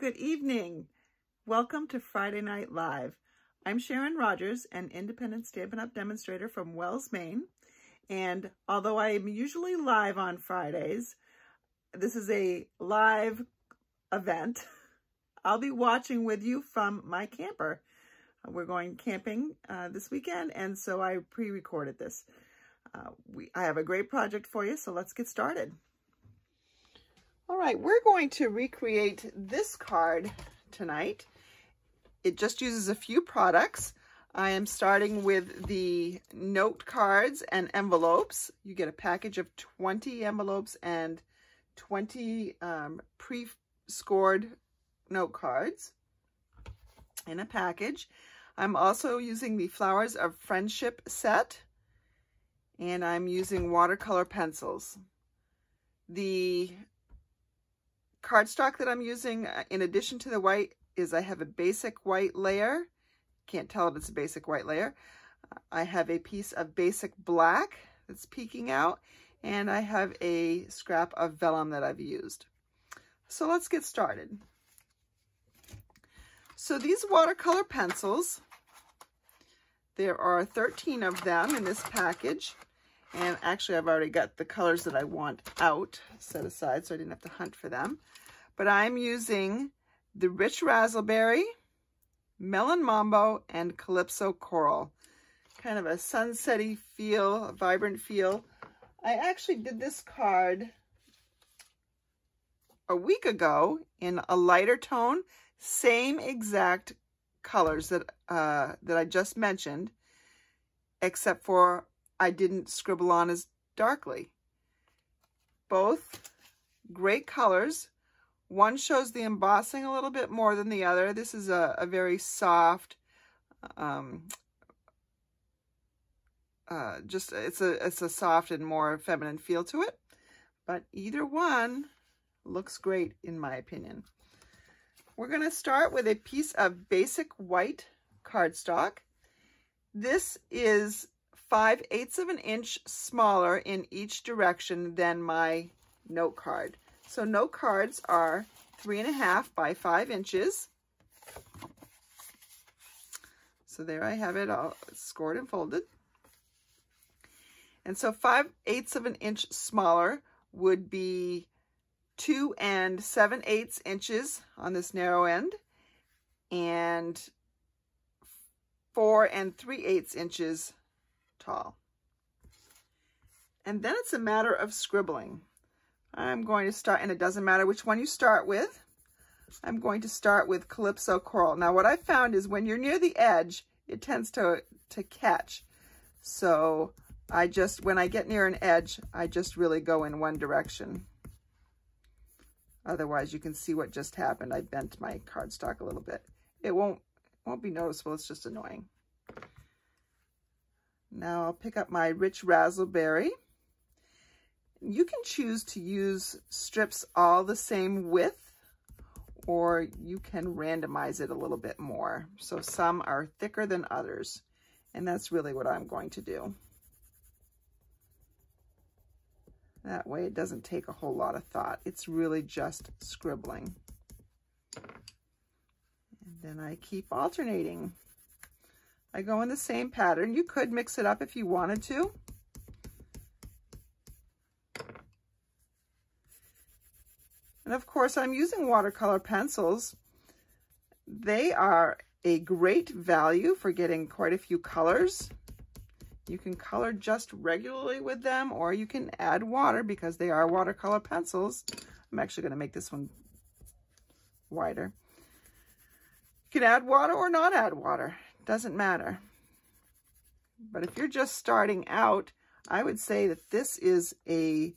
Good evening. Welcome to Friday Night Live. I'm Sharon Rogers, an independent Stampin' Up! Demonstrator from Wells, Maine. And although I am usually live on Fridays, this is a live event. I'll be watching with you from my camper. We're going camping this weekend, and so I pre-recorded this. I have a great project for you, so let's get started. All right, we're going to recreate this card tonight. It just uses a few products. I am starting with the note cards and envelopes. You get a package of 20 envelopes and 20 pre-scored note cards in a package. I'm also using the Flowers of Friendship set, and I'm using watercolor pencils. The cardstock that I'm using, in addition to the white, is I have a basic white layer. Can't tell if it's a basic white layer. I have a piece of basic black that's peeking out, and I have a scrap of vellum that I've used. So let's get started. So these watercolor pencils, there are 13 of them in this package. And actually, I've already got the colors that I want out, set aside, so I didn't have to hunt for them. But I'm using the Rich Razzleberry, Melon Mambo, and Calypso Coral. Kind of a sunsetty feel, a vibrant feel. I actually did this card a week ago in a lighter tone, same exact colors that I just mentioned, except for I didn't scribble on as darkly. Both great colors. One shows the embossing a little bit more than the other. This is a very soft, it's a soft and more feminine feel to it. But either one looks great in my opinion. We're going to start with a piece of basic white cardstock. This is 5/8 of an inch smaller in each direction than my note card. So note cards are 3.5 by 5 inches. So there I have it all scored and folded. And so 5/8 of an inch smaller would be 2 7/8 inches on this narrow end, and 4 3/8 inches tall. And then it's a matter of scribbling. I'm going to start, and it doesn't matter which one you start with. I'm going to start with Calypso Coral. Now what I found is when you're near the edge, it tends to catch. So when I get near an edge, I just really go in one direction. Otherwise you can see what just happened. I bent my cardstock a little bit. It won't be noticeable, it's just annoying. Now I'll pick up my Rich Razzleberry. You can choose to use strips all the same width, or you can randomize it a little bit more. So some are thicker than others, and that's really what I'm going to do. That way it doesn't take a whole lot of thought. It's really just scribbling. And then I keep alternating. I go in the same pattern. You could mix it up if you wanted to. And of course, I'm using watercolor pencils. They are a great value for getting quite a few colors. You can color just regularly with them, or you can add water because they are watercolor pencils. I'm actually going to make this one wider. You can add water or not add water. Doesn't matter. But if you're just starting out, I would say that this is a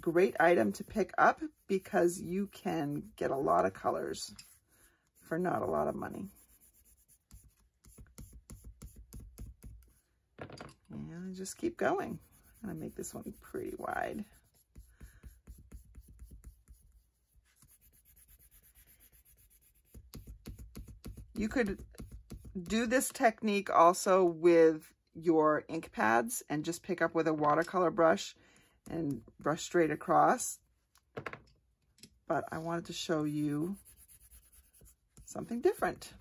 great item to pick up because you can get a lot of colors for not a lot of money. And just keep going. I'm going to make this one pretty wide. You could do this technique also with your ink pads and just pick up with a watercolor brush and brush straight across. But I wanted to show you something different.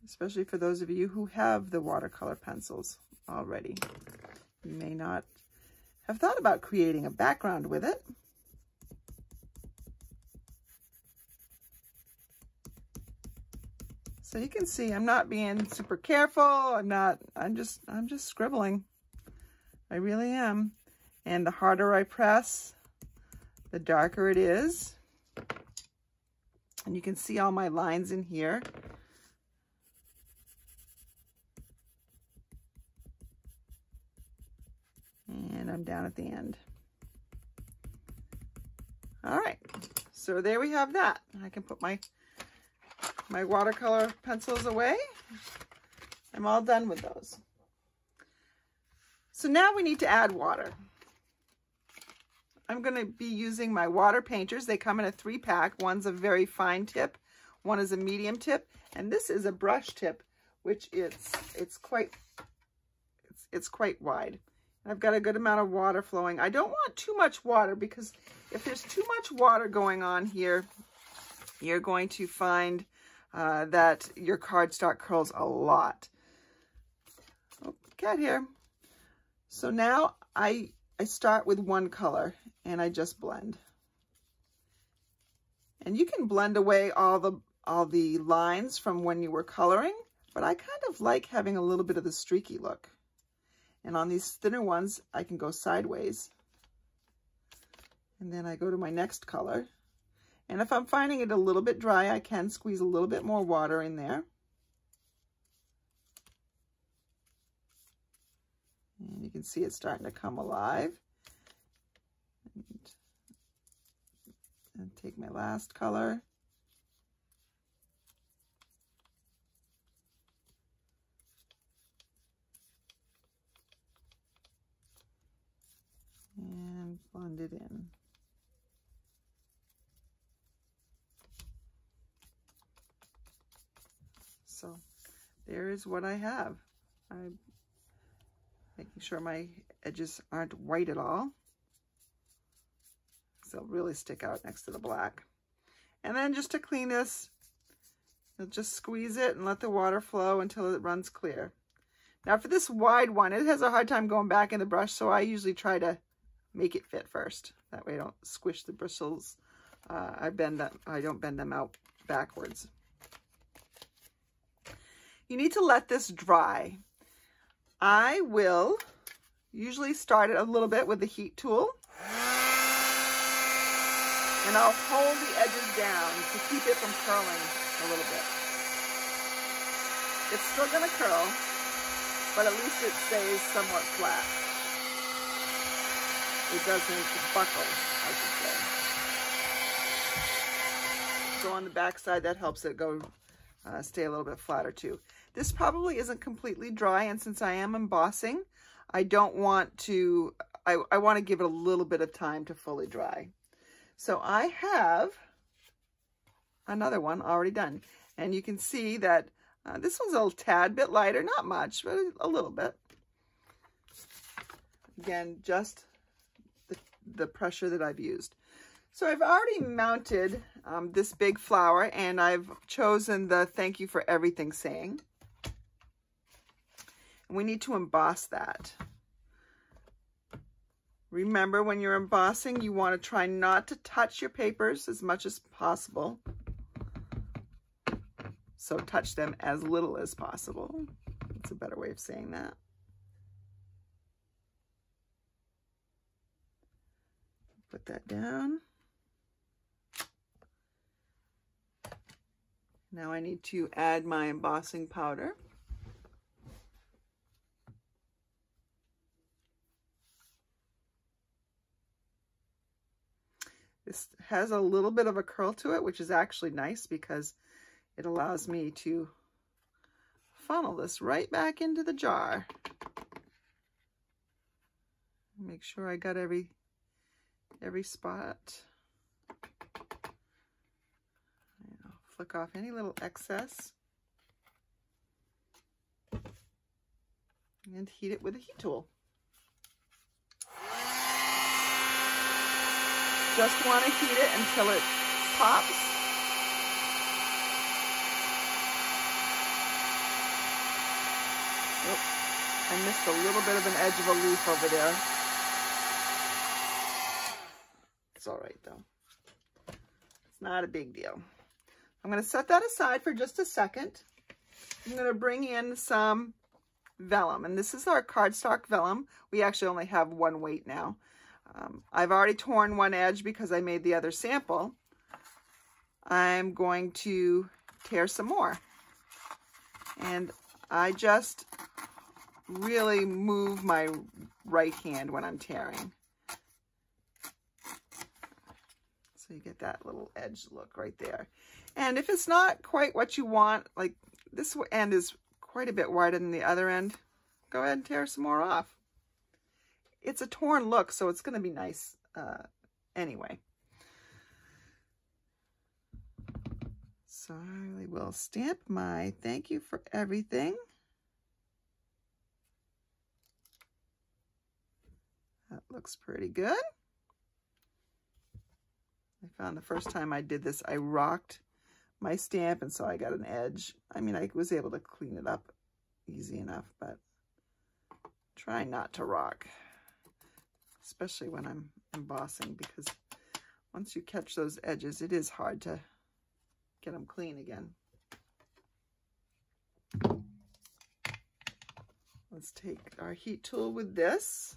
Especially for those of you who have the watercolor pencils already. You may not have thought about creating a background with it. So you can see I'm not being super careful. I'm just scribbling. I really am. And the harder I press, the darker it is. And you can see all my lines in here. And I'm down at the end. All right, so there we have that. I can put my watercolor pencils away. I'm all done with those. So now we need to add water. I'm going to be using my water painters. They come in a 3-pack. One's a very fine tip, one is a medium tip, and this is a brush tip, which it's quite wide. I've got a good amount of water flowing. I don't want too much water because if there's too much water going on here, you're going to find that your cardstock curls a lot. Oh, cat here. So now I start with one color and I just blend. And you can blend away all the lines from when you were coloring, but I kind of like having a little bit of the streaky look. And on these thinner ones, I can go sideways. And then I go to my next color. And if I'm finding it a little bit dry, I can squeeze a little bit more water in there. And you can see it's starting to come alive. And take my last color. And blend it in. So there is what I have. I'm making sure my edges aren't white at all. So they'll really stick out next to the black. And then just to clean this, you'll just squeeze it and let the water flow until it runs clear. Now for this wide one, it has a hard time going back in the brush, so I usually try to make it fit first. That way I don't squish the bristles. I don't bend them out backwards. You need to let this dry. I will usually start it a little bit with the heat tool. And I'll hold the edges down to keep it from curling a little bit. It's still going to curl, but at least it stays somewhat flat. It doesn't buckle, I should say. So on the back side, that helps it go stay a little bit flatter too. This probably isn't completely dry, and since I am embossing, I don't want to, I want to give it a little bit of time to fully dry. So I have another one already done, and you can see that this one's a tad bit lighter, not much, but a little bit. Again, just the pressure that I've used. So I've already mounted this big flower, and I've chosen the thank you for everything saying. And we need to emboss that. Remember, when you're embossing, you want to try not to touch your papers as much as possible. So touch them as little as possible. That's a better way of saying that. Put that down. Now I need to add my embossing powder. This has a little bit of a curl to it, which is actually nice because it allows me to funnel this right back into the jar. Make sure I got every spot. I'll flick off any little excess and heat it with a heat tool. Just want to heat it until it pops. Oops, I missed a little bit of an edge of a leaf over there. It's all right though. It's not a big deal. I'm going to set that aside for just a second. I'm going to bring in some vellum, and this is our cardstock vellum. We actually only have one weight now. I've already torn one edge because I made the other sample. I'm going to tear some more, and I just really move my right hand when I'm tearing. So you get that little edge look right there. And if it's not quite what you want, like this end is quite a bit wider than the other end, go ahead and tear some more off. It's a torn look, so it's going to be nice anyway. So I will stamp my thank you for everything. That looks pretty good. I found the first time I did this, I rocked my stamp, and so I got an edge. I mean, I was able to clean it up easy enough, but try not to rock, especially when I'm embossing, because once you catch those edges, it is hard to get them clean again. Let's take our heat tool with this.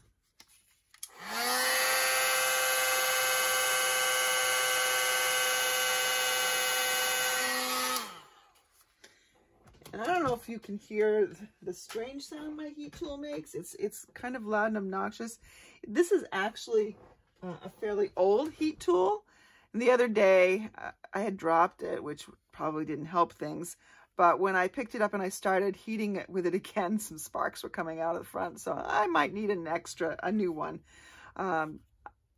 And I don't know if you can hear the strange sound my heat tool makes. It's kind of loud and obnoxious. This is actually a fairly old heat tool. And the other day I had dropped it, which probably didn't help things. But when I picked it up and I started heating it with it again, some sparks were coming out of the front. So I might need a new one.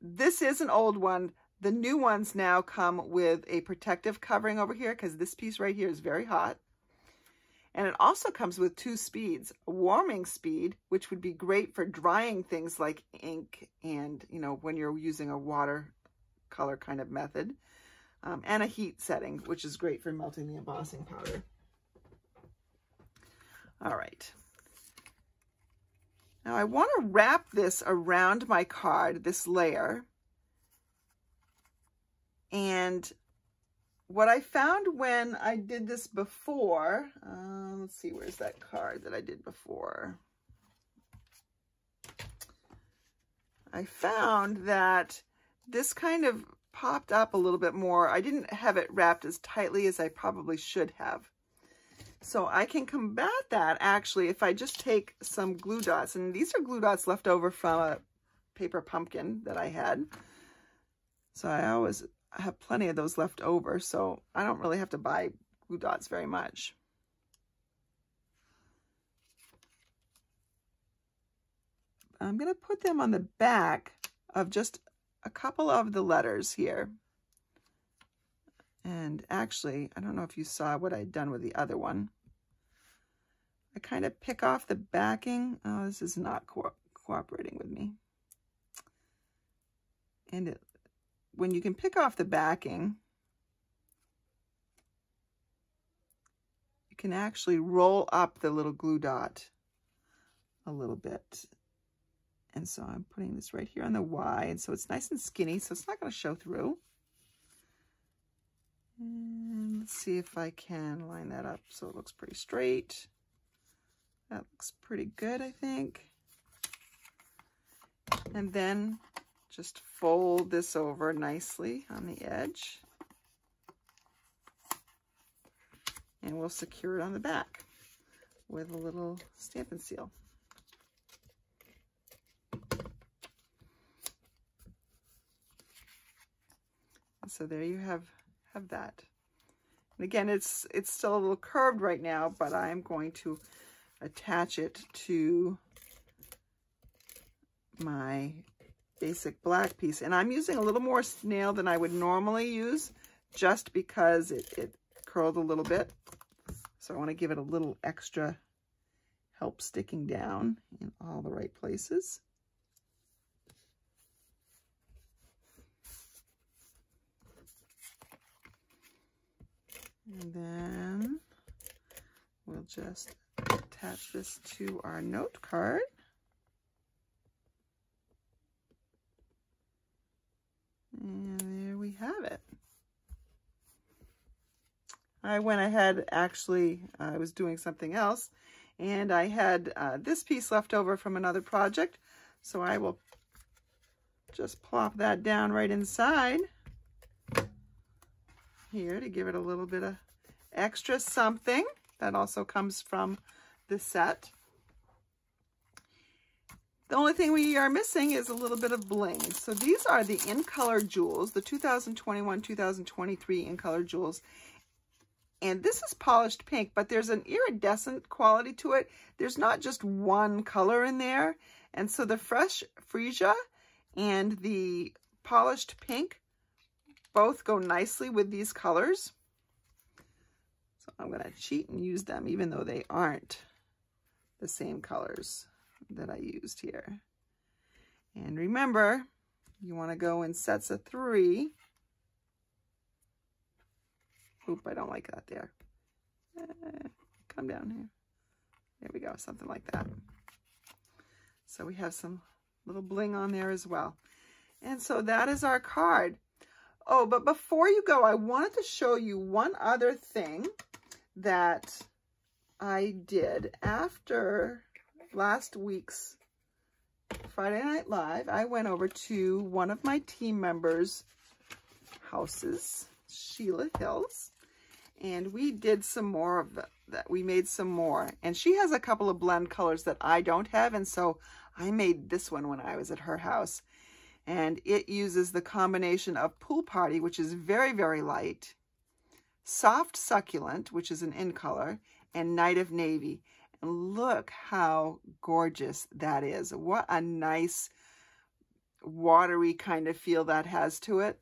This is an old one. The new ones now come with a protective covering over here, because this piece right here is very hot. And it also comes with 2 speeds, a warming speed, which would be great for drying things like ink and, you know, when you're using a watercolor kind of method, and a heat setting, which is great for melting the embossing powder. All right. Now I want to wrap this around my card, this layer. And what I found when I did this before, let's see, where's that card that I did before? I found that this kind of popped up a little bit more. I didn't have it wrapped as tightly as I probably should have. So I can combat that actually if I just take some glue dots, and these are glue dots left over from a paper pumpkin that I had. So I always have plenty of those left over, so I don't really have to buy glue dots very much. I'm going to put them on the back of just a couple of the letters here. And actually, I don't know if you saw what I'd done with the other one. I kind of pick off the backing. Oh, this is not cooperating with me. And when you can pick off the backing, you can actually roll up the little glue dot a little bit. And so I'm putting this right here on the Y, and so it's nice and skinny, so it's not going to show through. And let's see if I can line that up so it looks pretty straight. That looks pretty good, I think. And then just fold this over nicely on the edge. And we'll secure it on the back with a little stamp and seal. And so there you have that. And again, it's still a little curved right now, but I'm going to attach it to my basic black piece. And I'm using a little more snail than I would normally use, just because it curled a little bit. So I want to give it a little extra help sticking down in all the right places. And then we'll just attach this to our note card. And there we have it. I went ahead, actually, I was doing something else, and I had this piece left over from another project, so I will just plop that down right inside here to give it a little bit of extra something. That also comes from the set. The only thing we are missing is a little bit of bling. So these are the In Color jewels, the 2021-2023 In Color jewels. And this is polished pink, but there's an iridescent quality to it. There's not just one color in there. And so the fresh freesia and the polished pink both go nicely with these colors. So I'm going to cheat and use them, even though they aren't the same colors that I used here. And remember, you want to go in sets of 3. Oop, I don't like that there. Come down here. There we go, something like that. So we have some little bling on there as well. And so that is our card. Oh, but before you go, I wanted to show you one other thing that I did after last week's Friday Night Live. I went over to one of my team members' houses, Sheila Hills, and we did some more of that. We made some more, and she has a couple of blend colors that I don't have, and so I made this one when I was at her house. And it uses the combination of Pool Party, which is very, very light, Soft Succulent, which is an In Color, and Night of Navy. And look how gorgeous that is. What a nice watery kind of feel that has to it.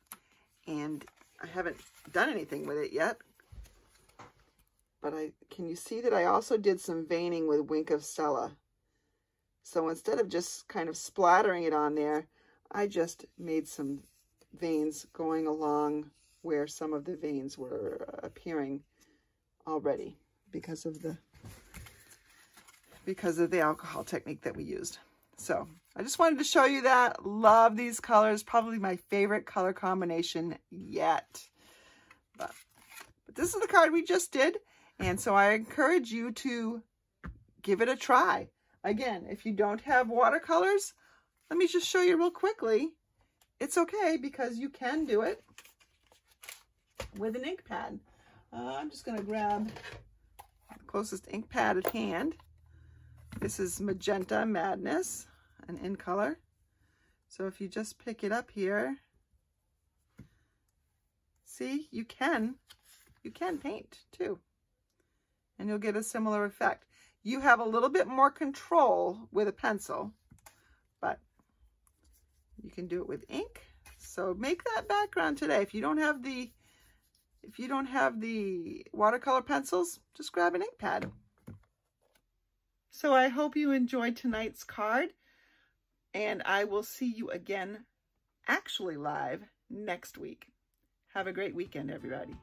And I haven't done anything with it yet. But can you see that I also did some veining with Wink of Stella? So instead of just kind of splattering it on there, I just made some veins going along where some of the veins were appearing already because of the alcohol technique that we used. So I just wanted to show you that. Love these colors. Probably my favorite color combination yet. But this is the card we just did. And so I encourage you to give it a try. Again, if you don't have watercolors, let me just show you real quickly. It's okay because you can do it with an ink pad. I'm just going to grab the closest ink pad at hand. This is Magenta Madness, an In Color. So if you just pick it up here, see, you can paint too. And you'll get a similar effect. You have a little bit more control with a pencil, but you can do it with ink. So make that background today. If you don't have the watercolor pencils, just grab an ink pad. So I hope you enjoyed tonight's card, and I will see you again actually live next week. Have a great weekend, everybody.